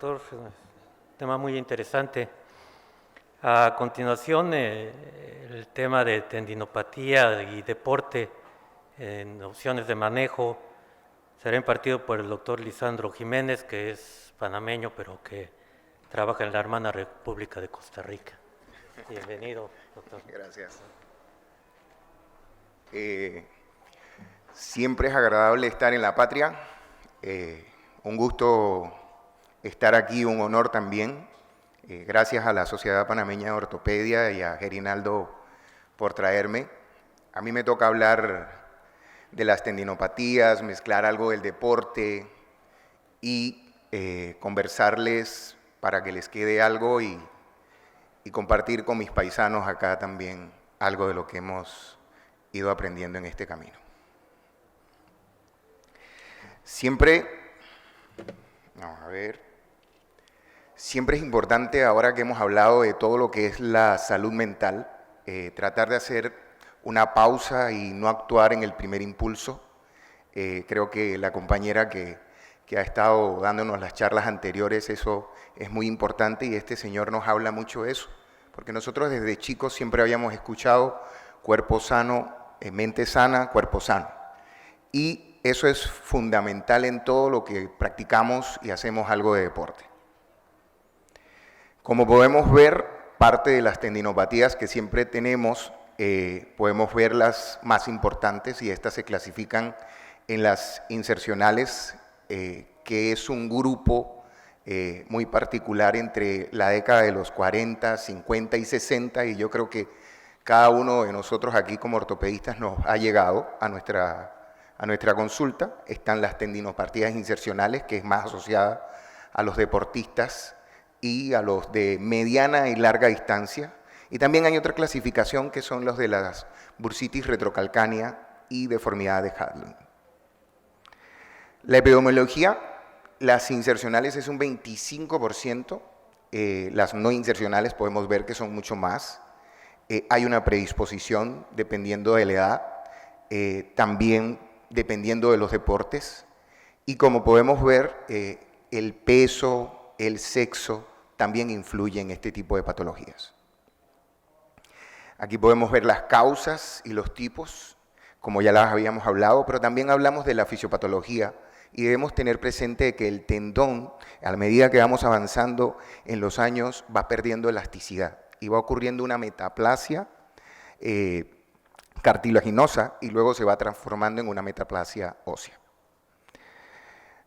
Doctor, tema muy interesante. A continuación, el tema de tendinopatía y deporte en opciones de manejo será impartido por el doctor Lisandro Jiménez, que es panameño, pero que trabaja en la hermana República de Costa Rica. Bienvenido, doctor. Gracias. Siempre es agradable estar en la patria. Un gusto estar aquí, un honor también. Gracias a la Sociedad Panameña de Ortopedia y a Gerinaldo por traerme. A mí me toca hablar de las tendinopatías, mezclar algo del deporte y conversarles para que les quede algo y compartir con mis paisanos acá también algo de lo que hemos ido aprendiendo en este camino. Siempre es importante, ahora que hemos hablado de todo lo que es la salud mental, tratar de hacer una pausa y no actuar en el primer impulso. Creo que la compañera que ha estado dándonos las charlas anteriores, eso es muy importante y este señor nos habla mucho de eso, porque nosotros desde chicos siempre habíamos escuchado cuerpo sano, mente sana, cuerpo sano. Y eso es fundamental en todo lo que practicamos y hacemos algo de deporte. Como podemos ver, parte de las tendinopatías que siempre tenemos, podemos ver las más importantes y estas se clasifican en las insercionales, que es un grupo muy particular entre la década de los 40, 50 y 60, y yo creo que cada uno de nosotros aquí como ortopedistas nos ha llegado a nuestra consulta. Están las tendinopatías insercionales, que es más asociada a los deportistas y a los de mediana y larga distancia. Y también hay otra clasificación que son los de las bursitis retrocalcánea y deformidad de Haglund. La epidemiología, las insercionales es un 25%, las no insercionales podemos ver que son mucho más. Hay una predisposición dependiendo de la edad, también dependiendo de los deportes. Y como podemos ver, el peso, el sexo también influyen en este tipo de patologías. Aquí podemos ver las causas y los tipos, como ya las habíamos hablado, pero también hablamos de la fisiopatología y debemos tener presente que el tendón, a medida que vamos avanzando en los años, va perdiendo elasticidad y va ocurriendo una metaplasia cartilaginosa y luego se va transformando en una metaplasia ósea.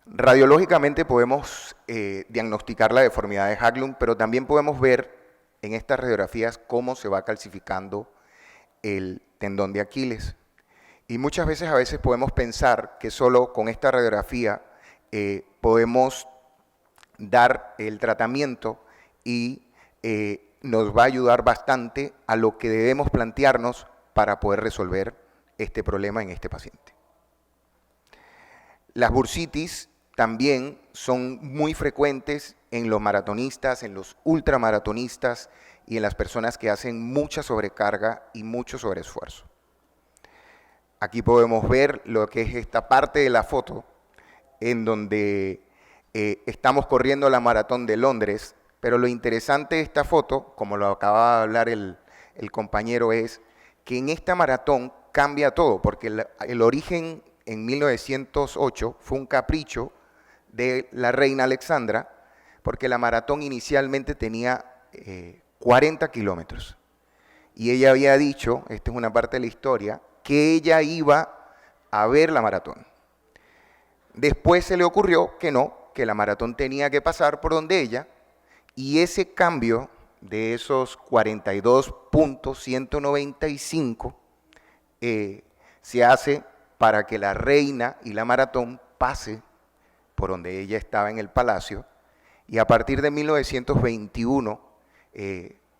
Radiológicamente podemos diagnosticar la deformidad de Haglund, pero también podemos ver en estas radiografías cómo se va calcificando el tendón de Aquiles. Y muchas veces podemos pensar que solo con esta radiografía podemos dar el tratamiento y nos va a ayudar bastante a lo que debemos plantearnos para poder resolver este problema en este paciente. Las bursitis también son muy frecuentes en los maratonistas, en los ultramaratonistas y en las personas que hacen mucha sobrecarga y mucho sobreesfuerzo. Aquí podemos ver lo que es esta parte de la foto en donde estamos corriendo la maratón de Londres, pero lo interesante de esta foto, como lo acaba de hablar el compañero, es que en esta maratón cambia todo, porque el origen en 1908 fue un capricho de la reina Alexandra, porque la maratón inicialmente tenía 40 kilómetros. Y ella había dicho, esta es una parte de la historia, que ella iba a ver la maratón. Después se le ocurrió que no, que la maratón tenía que pasar por donde ella, y ese cambio de esos 42.195 se hace para que la reina y la maratón pase por donde ella estaba en el palacio, y a partir de 1921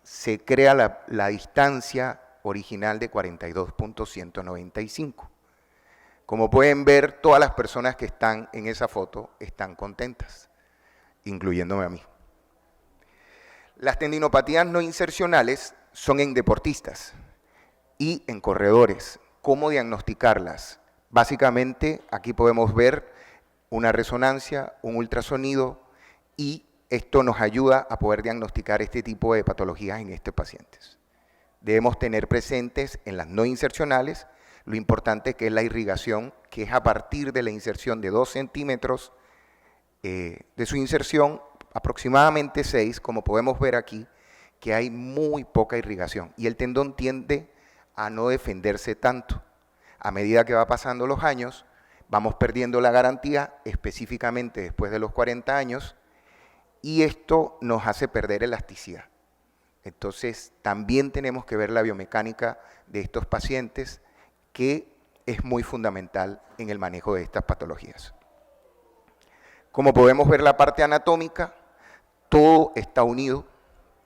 se crea la distancia original de 42.195. Como pueden ver, todas las personas que están en esa foto están contentas, incluyéndome a mí. Las tendinopatías no insercionales son en deportistas y en corredores. ¿Cómo diagnosticarlas? Básicamente, aquí podemos ver una resonancia, un ultrasonido y esto nos ayuda a poder diagnosticar este tipo de patologías en estos pacientes. Debemos tener presentes en las no insercionales lo importante que es la irrigación, que es a partir de la inserción de 2 centímetros de su inserción, aproximadamente 6, como podemos ver aquí, que hay muy poca irrigación y el tendón tiende a no defenderse tanto. A medida que va pasando los años, vamos perdiendo la garantía, específicamente después de los 40 años, y esto nos hace perder elasticidad. Entonces, también tenemos que ver la biomecánica de estos pacientes, que es muy fundamental en el manejo de estas patologías. Como podemos ver la parte anatómica, todo está unido,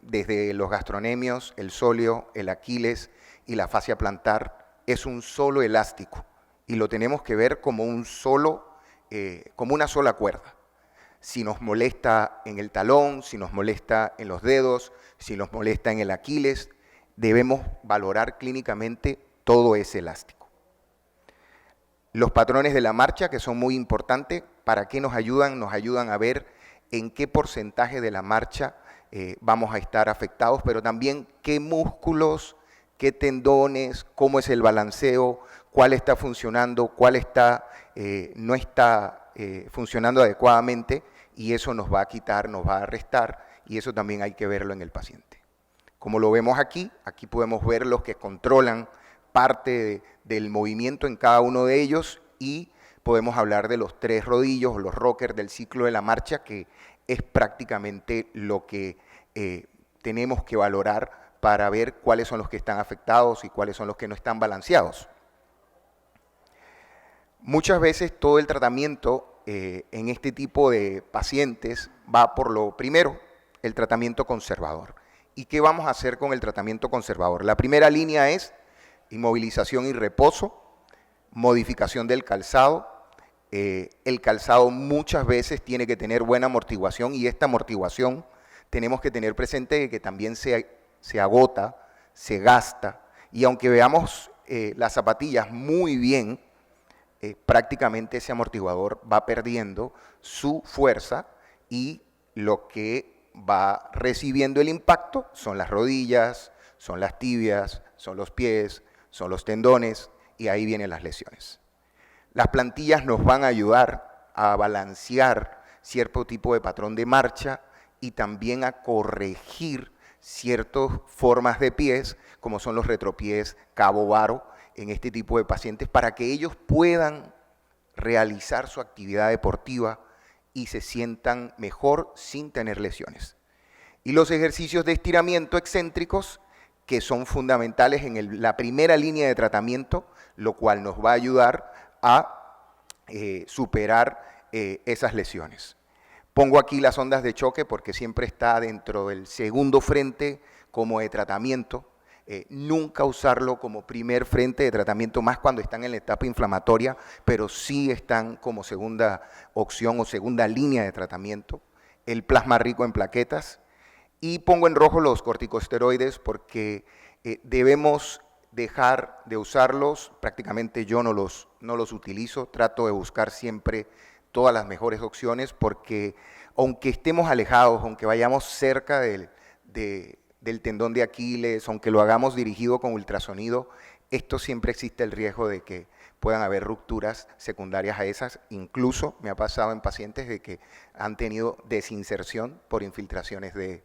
desde los gastronemios, el sóleo, el Aquiles y la fascia plantar, es un solo elástico y lo tenemos que ver como una sola cuerda. Si nos molesta en el talón, si nos molesta en los dedos, si nos molesta en el Aquiles, debemos valorar clínicamente todo ese elástico. Los patrones de la marcha, que son muy importantes, ¿para qué nos ayudan? Nos ayudan a ver en qué porcentaje de la marcha vamos a estar afectados, pero también qué músculos, qué tendones, cómo es el balanceo, cuál está funcionando, cuál no está funcionando adecuadamente, y eso nos va a quitar, nos va a restar, y eso también hay que verlo en el paciente. Como lo vemos aquí podemos ver los que controlan parte del movimiento en cada uno de ellos, y podemos hablar de los 3 rodillos o los rockers del ciclo de la marcha, que es prácticamente lo que tenemos que valorar para ver cuáles son los que están afectados y cuáles son los que no están balanceados. Muchas veces todo el tratamiento en este tipo de pacientes va por lo primero, el tratamiento conservador. ¿Y qué vamos a hacer con el tratamiento conservador? La primera línea es inmovilización y reposo, modificación del calzado. El calzado muchas veces tiene que tener buena amortiguación, y esta amortiguación tenemos que tener presente que también se agota, se gasta, y aunque veamos las zapatillas muy bien, prácticamente ese amortiguador va perdiendo su fuerza, y lo que va recibiendo el impacto son las rodillas, son las tibias, son los pies, son los tendones, y ahí vienen las lesiones. Las plantillas nos van a ayudar a balancear cierto tipo de patrón de marcha y también a corregir ciertas formas de pies, como son los retropiés cabo-varo, en este tipo de pacientes, para que ellos puedan realizar su actividad deportiva y se sientan mejor sin tener lesiones. Y los ejercicios de estiramiento excéntricos, que son fundamentales en la primera línea de tratamiento, lo cual nos va a ayudar a superar esas lesiones. Pongo aquí las ondas de choque porque siempre está dentro del segundo frente como de tratamiento. Nunca usarlo como primer frente de tratamiento, más cuando están en la etapa inflamatoria, pero sí están como segunda opción o segunda línea de tratamiento. El plasma rico en plaquetas. Y pongo en rojo los corticosteroides porque debemos dejar de usarlos. Prácticamente yo no los utilizo, trato de buscar siempre todas las mejores opciones, porque aunque estemos alejados, aunque vayamos cerca del tendón de Aquiles, aunque lo hagamos dirigido con ultrasonido, esto siempre existe el riesgo de que puedan haber rupturas secundarias a esas. Incluso me ha pasado en pacientes de que han tenido desinserción por infiltraciones de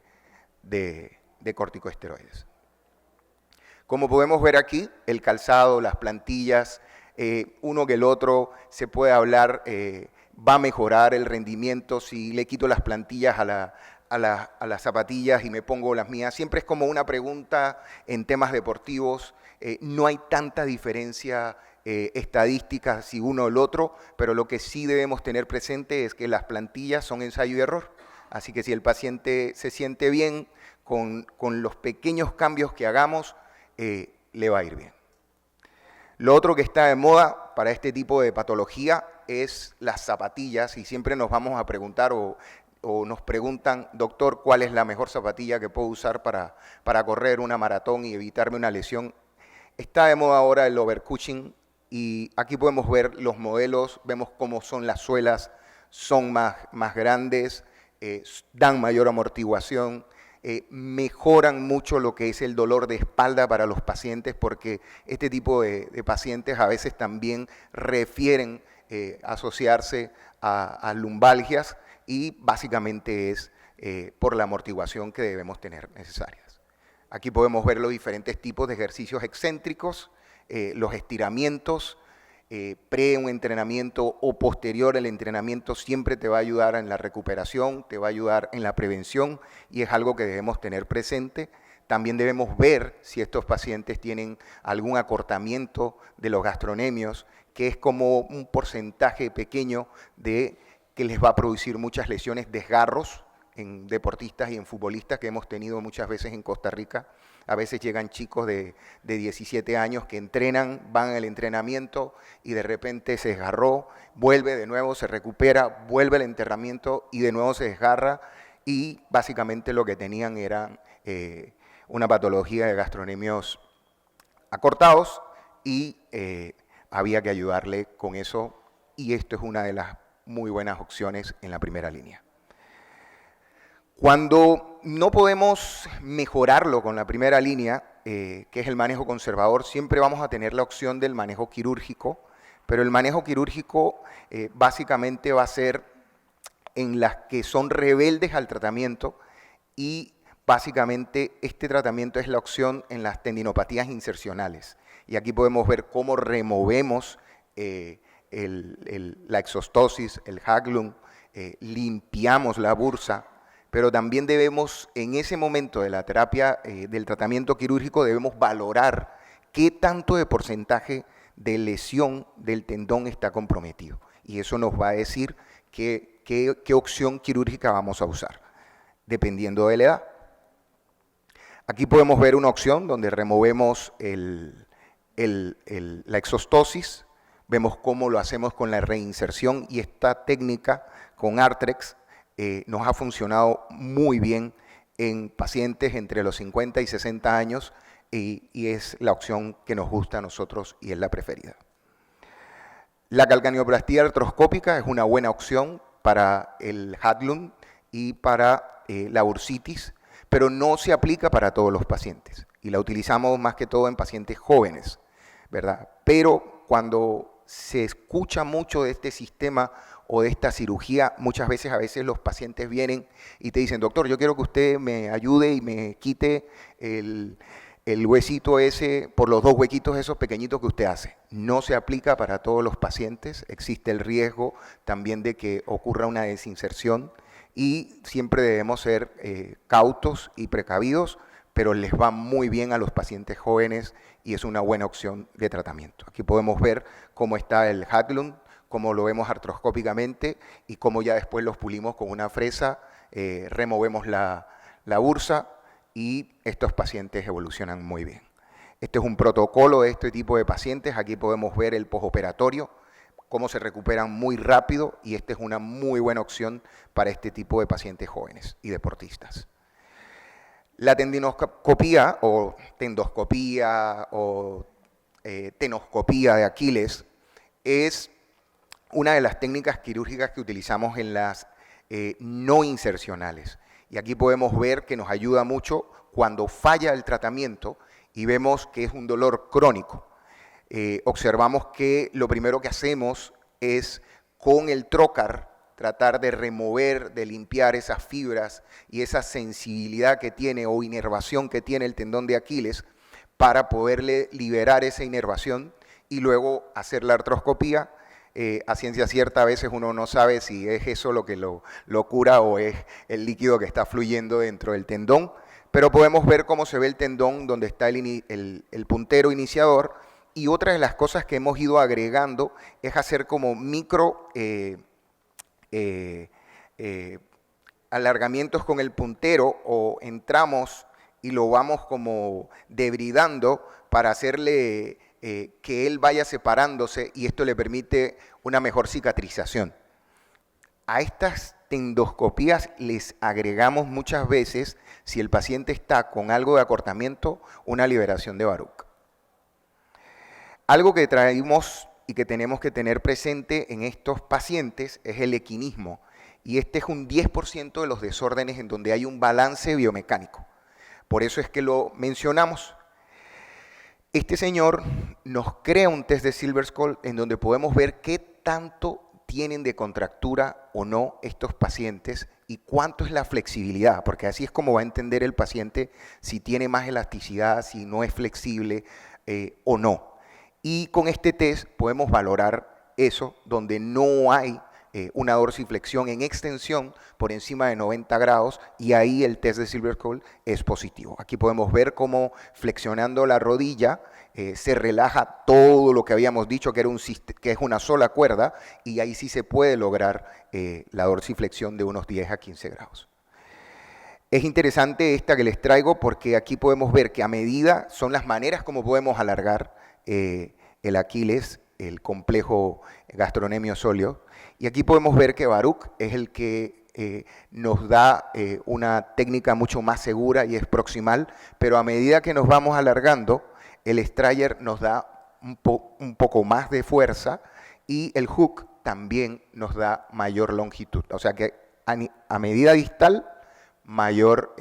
corticosteroides. Como podemos ver aquí, el calzado, las plantillas, uno que el otro se puede hablar, va a mejorar el rendimiento si le quito las plantillas a las zapatillas y me pongo las mías. Siempre es como una pregunta en temas deportivos. No hay tanta diferencia estadística si uno o el otro, pero lo que sí debemos tener presente es que las plantillas son ensayo y error. Así que si el paciente se siente bien con los pequeños cambios que hagamos, le va a ir bien. Lo otro que está de moda para este tipo de patología es las zapatillas, y siempre nos vamos a preguntar o nos preguntan, doctor, ¿cuál es la mejor zapatilla que puedo usar para correr una maratón y evitarme una lesión? Está de moda ahora el overcushing, y aquí podemos ver los modelos, vemos cómo son las suelas, son más grandes, dan mayor amortiguación, mejoran mucho lo que es el dolor de espalda para los pacientes, porque este tipo de pacientes a veces también refieren asociarse a lumbalgias, y básicamente es por la amortiguación que debemos tener necesarias. Aquí podemos ver los diferentes tipos de ejercicios excéntricos, los estiramientos, pre un entrenamiento o posterior al entrenamiento siempre te va a ayudar en la recuperación, te va a ayudar en la prevención, y es algo que debemos tener presente. También debemos ver si estos pacientes tienen algún acortamiento de los gastronemios, que es como un porcentaje pequeño de que les va a producir muchas lesiones, desgarros en deportistas y en futbolistas que hemos tenido muchas veces en Costa Rica. A veces llegan chicos de 17 años que entrenan, van al entrenamiento y de repente se desgarró, vuelve de nuevo, se recupera, vuelve al entrenamiento y de nuevo se desgarra, y básicamente lo que tenían era una patología de gastronemios acortados, y había que ayudarle con eso, y esto es una de las muy buenas opciones en la primera línea. Cuando no podemos mejorarlo con la primera línea, que es el manejo conservador, siempre vamos a tener la opción del manejo quirúrgico, pero el manejo quirúrgico básicamente va a ser en las que son rebeldes al tratamiento, y básicamente este tratamiento es la opción en las tendinopatías insercionales. Y aquí podemos ver cómo removemos la exostosis, el Haglund, limpiamos la bursa, pero también debemos, en ese momento de la terapia, del tratamiento quirúrgico, debemos valorar qué tanto de porcentaje de lesión del tendón está comprometido. Y eso nos va a decir qué opción quirúrgica vamos a usar, dependiendo de la edad. Aquí podemos ver una opción donde removemos la exostosis, vemos cómo lo hacemos con la reinserción, y esta técnica con Arthrex nos ha funcionado muy bien en pacientes entre los 50 y 60 años, y es la opción que nos gusta a nosotros y es la preferida. La calcaneoplastía artroscópica es una buena opción para el Haglund y para la bursitis, pero no se aplica para todos los pacientes, y la utilizamos más que todo en pacientes jóvenes, ¿verdad? Pero cuando se escucha mucho de este sistema o de esta cirugía, muchas veces, a veces los pacientes vienen y te dicen: doctor, yo quiero que usted me ayude y me quite el huesito ese por los 2 huequitos esos pequeñitos que usted hace. No se aplica para todos los pacientes, existe el riesgo también de que ocurra una desinserción, y siempre debemos ser cautos y precavidos, pero les va muy bien a los pacientes jóvenes y es una buena opción de tratamiento. Aquí podemos ver cómo está el Haglund, cómo lo vemos artroscópicamente y cómo ya después los pulimos con una fresa, removemos la bursa, y estos pacientes evolucionan muy bien. Este es un protocolo de este tipo de pacientes. Aquí podemos ver el postoperatorio, cómo se recuperan muy rápido, y esta es una muy buena opción para este tipo de pacientes jóvenes y deportistas. La tendinoscopía o tendoscopía o tenoscopía de Aquiles es una de las técnicas quirúrgicas que utilizamos en las no insercionales. Y aquí podemos ver que nos ayuda mucho cuando falla el tratamiento y vemos que es un dolor crónico. Observamos que lo primero que hacemos es con el trocar tratar de remover, de limpiar esas fibras y esa sensibilidad que tiene o inervación que tiene el tendón de Aquiles, para poderle liberar esa inervación y luego hacer la artroscopía. A ciencia cierta a veces uno no sabe si es eso lo que lo cura o es el líquido que está fluyendo dentro del tendón, pero podemos ver cómo se ve el tendón donde está el puntero iniciador. Y otra de las cosas que hemos ido agregando es hacer como micro alargamientos con el puntero, o entramos y lo vamos como debridando para hacerle que él vaya separándose, y esto le permite una mejor cicatrización. A estas tendoscopías les agregamos muchas veces, si el paciente está con algo de acortamiento, una liberación de Baruch. Algo que traemos y que tenemos que tener presente en estos pacientes es el equinismo. y este es un 10% de los desórdenes en donde hay un balance biomecánico. Por eso es que lo mencionamos. Este señor nos crea un test de Silver-Skull en donde podemos ver qué tanto tienen de contractura o no estos pacientes y cuánto es la flexibilidad, porque así es como va a entender el paciente si tiene más elasticidad, si no es flexible o no. Y con este test podemos valorar eso, donde no hay una dorsiflexión en extensión por encima de 90 grados y ahí el test de Silver-Skull es positivo. Aquí podemos ver cómo flexionando la rodilla se relaja todo lo que habíamos dicho que es una sola cuerda y ahí sí se puede lograr la dorsiflexión de unos 10 a 15 grados. Es interesante esta que les traigo porque aquí podemos ver que a medida son las maneras como podemos alargar el Aquiles, el complejo gastrocnemio sóleo. Y aquí podemos ver que Baruch es el que nos da una técnica mucho más segura y es proximal, pero a medida que nos vamos alargando, el Strayer nos da un poco más de fuerza y el hook también nos da mayor longitud. O sea que a medida distal, mayor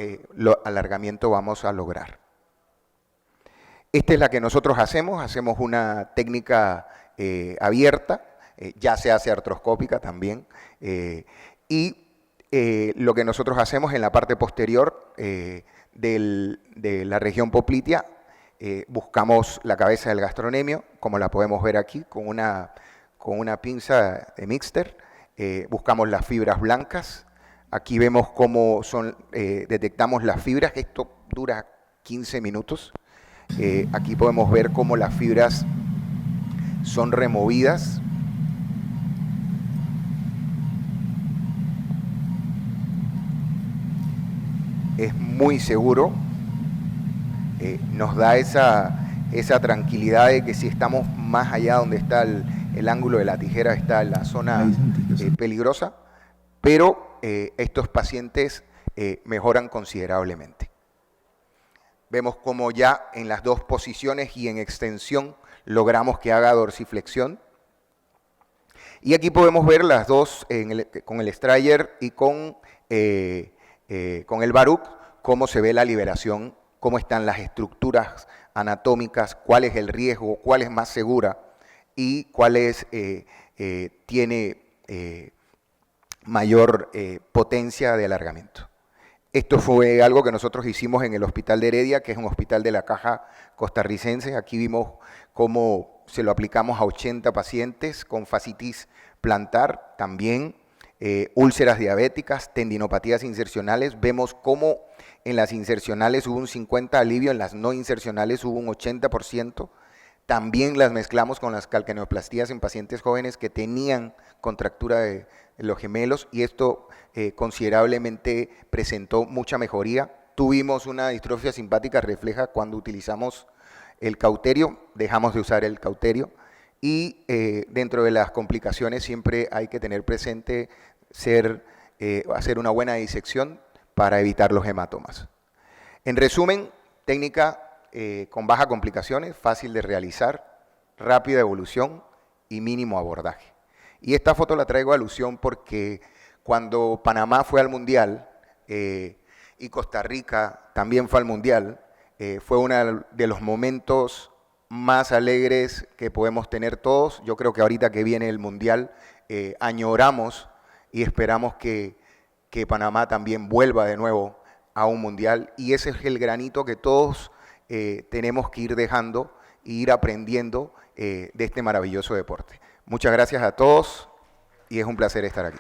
alargamiento vamos a lograr. Esta es la que nosotros hacemos una técnica abierta, ya se hace artroscópica también, y lo que nosotros hacemos en la parte posterior de la región poplitea, buscamos la cabeza del gastrocnemio, como la podemos ver aquí, con una pinza de Mixter, buscamos las fibras blancas, aquí vemos cómo detectamos las fibras, esto dura 15 minutos, aquí podemos ver cómo las fibras son removidas. Es muy seguro, nos da esa tranquilidad de que si estamos más allá donde está el ángulo de la tijera, está la zona peligrosa, pero estos pacientes mejoran considerablemente. Vemos como ya en las dos posiciones y en extensión logramos que haga dorsiflexión. Y aquí podemos ver las dos con el Strayer y con el Baruch, cómo se ve la liberación, cómo están las estructuras anatómicas, cuál es el riesgo, cuál es más segura y cuál tiene mayor potencia de alargamiento. Esto fue algo que nosotros hicimos en el Hospital de Heredia, que es un hospital de la Caja costarricense. Aquí vimos cómo se lo aplicamos a 80 pacientes con fascitis plantar, también úlceras diabéticas, tendinopatías insercionales. Vemos cómo en las insercionales hubo un 50% alivio, en las no insercionales hubo un 80%. También las mezclamos con las calcaneoplastías en pacientes jóvenes que tenían contractura de los gemelos y esto considerablemente presentó mucha mejoría. Tuvimos una distrofia simpática refleja cuando utilizamos el cauterio, dejamos de usar el cauterio y dentro de las complicaciones siempre hay que tener presente hacer una buena disección para evitar los hematomas. En resumen, técnica con bajas complicaciones, fácil de realizar, rápida evolución y mínimo abordaje. Y esta foto la traigo a alusión porque cuando Panamá fue al Mundial y Costa Rica también fue al Mundial, fue uno de los momentos más alegres que podemos tener todos. Yo creo que ahorita que viene el Mundial, añoramos y esperamos que Panamá también vuelva de nuevo a un Mundial. Y ese es el granito que todos tenemos que ir dejando e ir aprendiendo de este maravilloso deporte. Muchas gracias a todos y es un placer estar aquí.